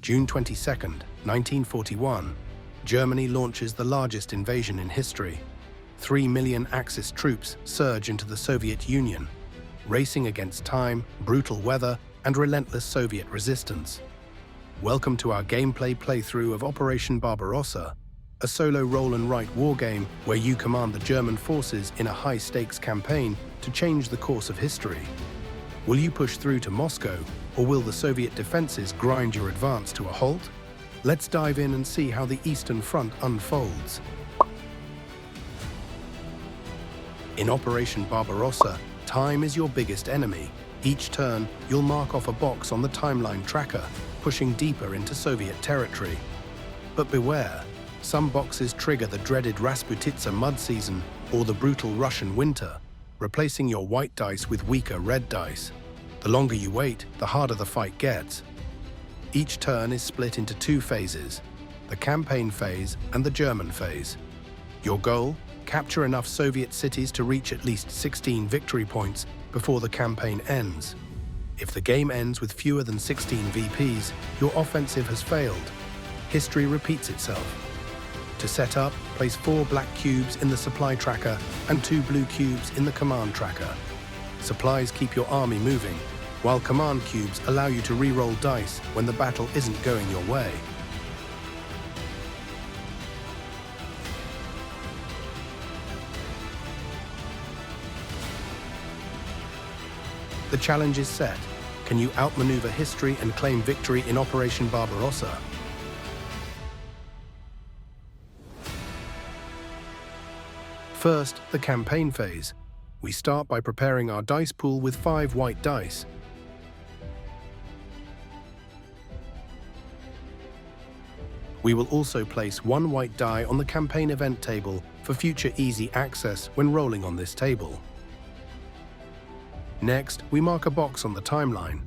June 22, 1941, Germany launches the largest invasion in history. 3 million Axis troops surge into the Soviet Union, racing against time, brutal weather, and relentless Soviet resistance. Welcome to our gameplay playthrough of Operation Barbarossa, a solo roll-and-write wargame where you command the German forces in a high-stakes campaign to change the course of history. Will you push through to Moscow, or will the Soviet defenses grind your advance to a halt? Let's dive in and see how the Eastern Front unfolds. In Operation Barbarossa, time is your biggest enemy. Each turn, you'll mark off a box on the timeline tracker, pushing deeper into Soviet territory. But beware, some boxes trigger the dreaded Rasputitsa mud season or the brutal Russian winter, replacing your white dice with weaker red dice. The longer you wait, the harder the fight gets. Each turn is split into 2 phases, the campaign phase and the German phase. Your goal? Capture enough Soviet cities to reach at least 16 victory points before the campaign ends. If the game ends with fewer than 16 VPs, your offensive has failed. History repeats itself. To set up, place 4 black cubes in the supply tracker and 2 blue cubes in the command tracker. Supplies keep your army moving, while command cubes allow you to re-roll dice when the battle isn't going your way. The challenge is set. Can you outmaneuver history and claim victory in Operation Barbarossa? First, the campaign phase. We start by preparing our dice pool with 5 white dice. We will also place 1 white die on the campaign event table for future easy access when rolling on this table. Next, we mark a box on the timeline.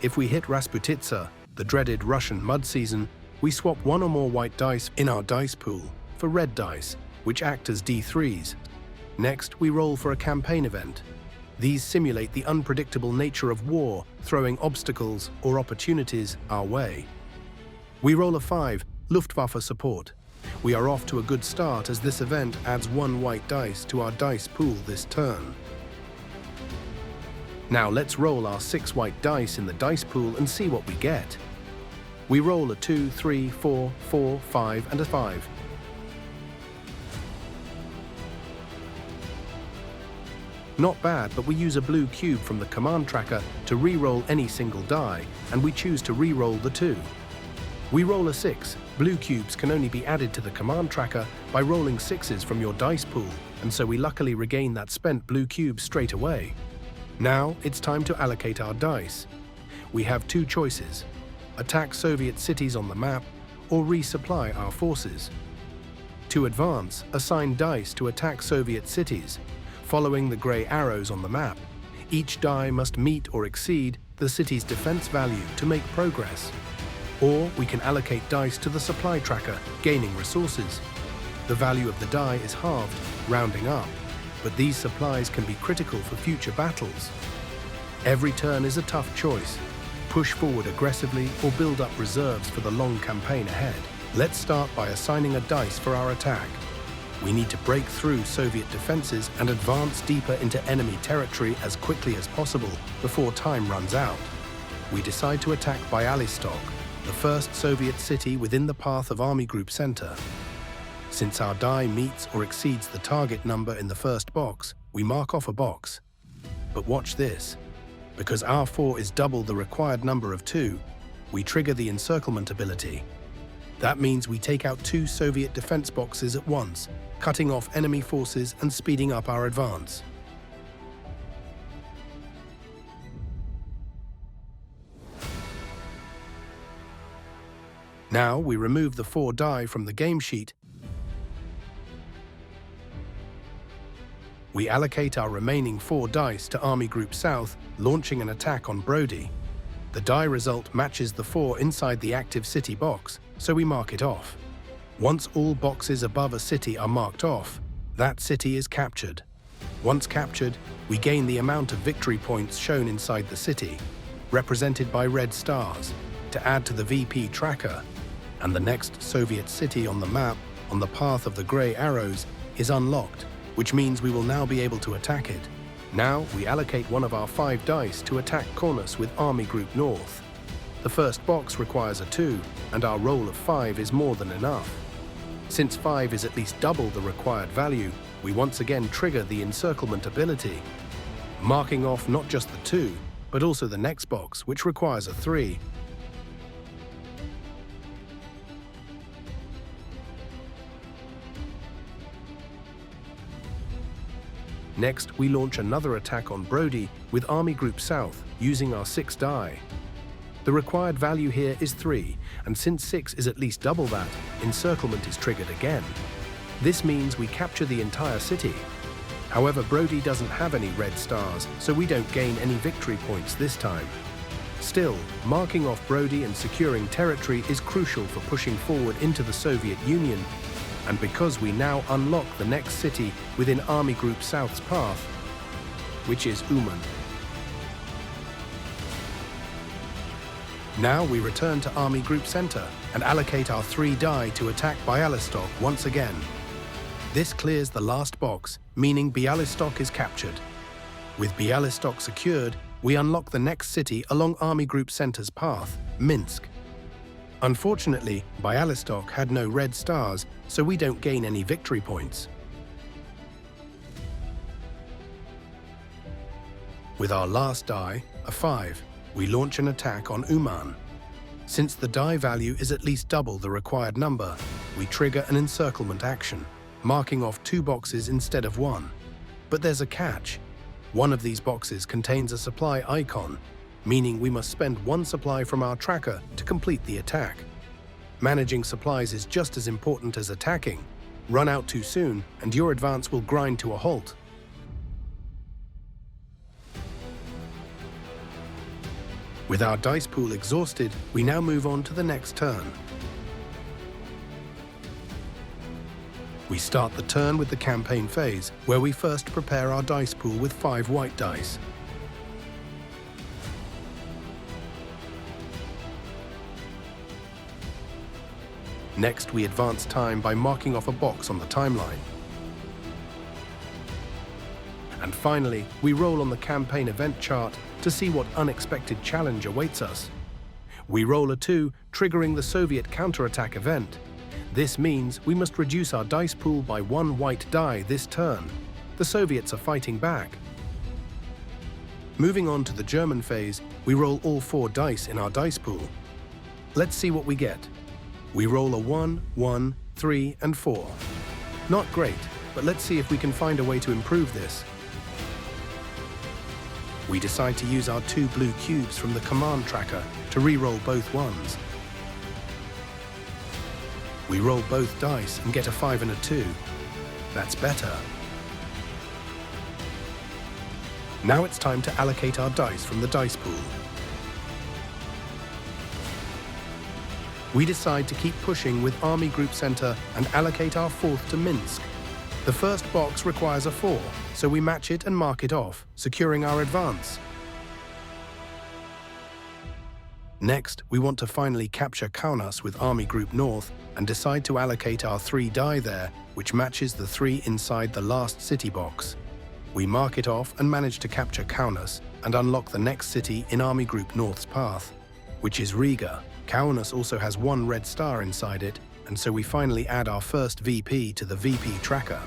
If we hit Rasputitsa, the dreaded Russian mud season, we swap 1 or more white dice in our dice pool for red dice, which act as D3s. Next, we roll for a campaign event. These simulate the unpredictable nature of war, throwing obstacles or opportunities our way. We roll a 5, Luftwaffe support. We are off to a good start as this event adds 1 white dice to our dice pool this turn. Now let's roll our 6 white dice in the dice pool and see what we get. We roll a 2, 3, 4, 4, 5 and a 5. Not bad, but we use a blue cube from the command tracker to re-roll any single die, and we choose to re-roll the 2. We roll a 6. Blue cubes can only be added to the command tracker by rolling 6s from your dice pool, and so we luckily regain that spent blue cube straight away. Now it's time to allocate our dice. We have 2 choices: attack Soviet cities on the map or resupply our forces. To advance, assign dice to attack Soviet cities, following the grey arrows on the map. Each die must meet or exceed the city's defense value to make progress. Or we can allocate dice to the supply tracker, gaining resources. The value of the die is halved, rounding up, but these supplies can be critical for future battles. Every turn is a tough choice. Push forward aggressively or build up reserves for the long campaign ahead. Let's start by assigning a dice for our attack. We need to break through Soviet defenses and advance deeper into enemy territory as quickly as possible before time runs out. We decide to attack Bialystok, the first Soviet city within the path of Army Group Center. Since our die meets or exceeds the target number in the first box, we mark off a box. But watch this. Because our 4 is double the required number of 2, we trigger the encirclement ability. That means we take out 2 Soviet defense boxes at once, cutting off enemy forces and speeding up our advance. Now we remove the 4 die from the game sheet. We allocate our remaining 4 dice to Army Group South, launching an attack on Brody. The die result matches the 4 inside the active city box, so we mark it off. Once all boxes above a city are marked off, that city is captured. Once captured, we gain the amount of victory points shown inside the city. represented by red stars, to add to the VP tracker, and the next Soviet city on the map, on the path of the grey arrows, is unlocked, which means we will now be able to attack it. Now we allocate one of our 5 dice to attack Kaunas with Army Group North. The first box requires a 2, and our roll of 5 is more than enough. Since 5 is at least double the required value, we once again trigger the encirclement ability, marking off not just the 2, but also the next box, which requires a 3. Next, we launch another attack on Brody with Army Group South, using our 6 die. The required value here is 3, and since 6 is at least double that, encirclement is triggered again. This means we capture the entire city. However, Brody doesn't have any red stars, so we don't gain any victory points this time. Still, marking off Brody and securing territory is crucial for pushing forward into the Soviet Union, and because we now unlock the next city within Army Group South's path, which is Uman. Now we return to Army Group Center and allocate our 3 die to attack Bialystok once again. This clears the last box, meaning Bialystok is captured. With Bialystok secured, we unlock the next city along Army Group Center's path, Minsk. Unfortunately, Bialystok had no red stars, so we don't gain any victory points. With our last die, a 5, we launch an attack on Uman. Since the die value is at least double the required number, we trigger an encirclement action, marking off 2 boxes instead of 1. But there's a catch. One of these boxes contains a supply icon, meaning we must spend 1 supply from our tracker to complete the attack. Managing supplies is just as important as attacking. Run out too soon, and your advance will grind to a halt. With our dice pool exhausted, we now move on to the next turn. We start the turn with the campaign phase, where we first prepare our dice pool with 5 white dice. Next, we advance time by marking off a box on the timeline. And finally, we roll on the campaign event chart to see what unexpected challenge awaits us. We roll a 2, triggering the Soviet counterattack event. This means we must reduce our dice pool by 1 white die this turn. The Soviets are fighting back. Moving on to the German phase, we roll all 4 dice in our dice pool. Let's see what we get. We roll a 1, 1, 3, and 4. Not great, but let's see if we can find a way to improve this. We decide to use our 2 blue cubes from the command tracker to re-roll both 1s. We roll both dice and get a 5 and a 2. That's better. Now it's time to allocate our dice from the dice pool. We decide to keep pushing with Army Group Center and allocate our 4th to Minsk. The first box requires a 4, so we match it and mark it off, securing our advance. Next, we want to finally capture Kaunas with Army Group North and decide to allocate our 3 die there, which matches the 3 inside the last city box. We mark it off and manage to capture Kaunas and unlock the next city in Army Group North's path, which is Riga. Kaunas also has 1 red star inside it, and so we finally add our first VP to the VP tracker.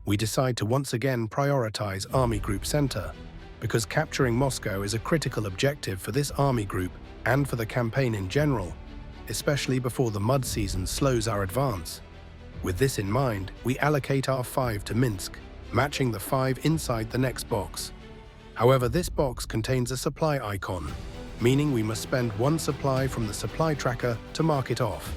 We decide to once again prioritize Army Group Center, because capturing Moscow is a critical objective for this army group and for the campaign in general, especially before the mud season slows our advance. With this in mind, we allocate our 5 to Minsk, matching the 5 inside the next box. However, this box contains a supply icon, meaning we must spend 1 supply from the supply tracker to mark it off.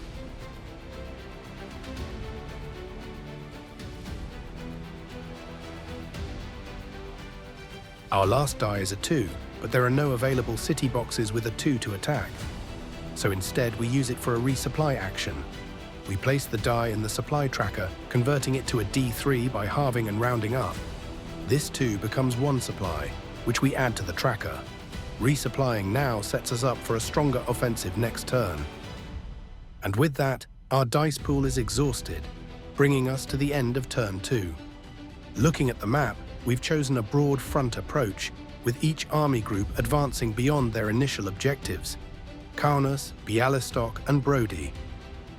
Our last die is a 2, but there are no available city boxes with a 2 to attack. So instead, we use it for a resupply action. We place the die in the supply tracker, converting it to a D3 by halving and rounding up. This 2 becomes 1 supply, which we add to the tracker. Resupplying now sets us up for a stronger offensive next turn. And with that, our dice pool is exhausted, bringing us to the end of turn 2. Looking at the map, we've chosen a broad front approach, with each army group advancing beyond their initial objectives: Kaunas, Bialystok and Brody.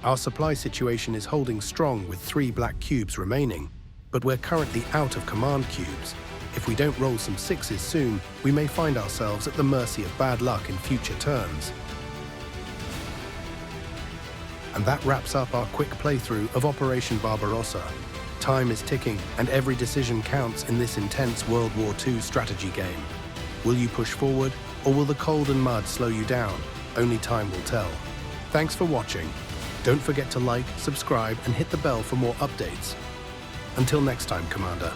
Our supply situation is holding strong with 3 black cubes remaining, but we're currently out of command cubes. If we don't roll some 6s soon, we may find ourselves at the mercy of bad luck in future turns. And that wraps up our quick playthrough of Operation Barbarossa. Time is ticking, and every decision counts in this intense World War II strategy game. Will you push forward, or will the cold and mud slow you down? Only time will tell. Thanks for watching. Don't forget to like, subscribe, and hit the bell for more updates. Until next time, Commander.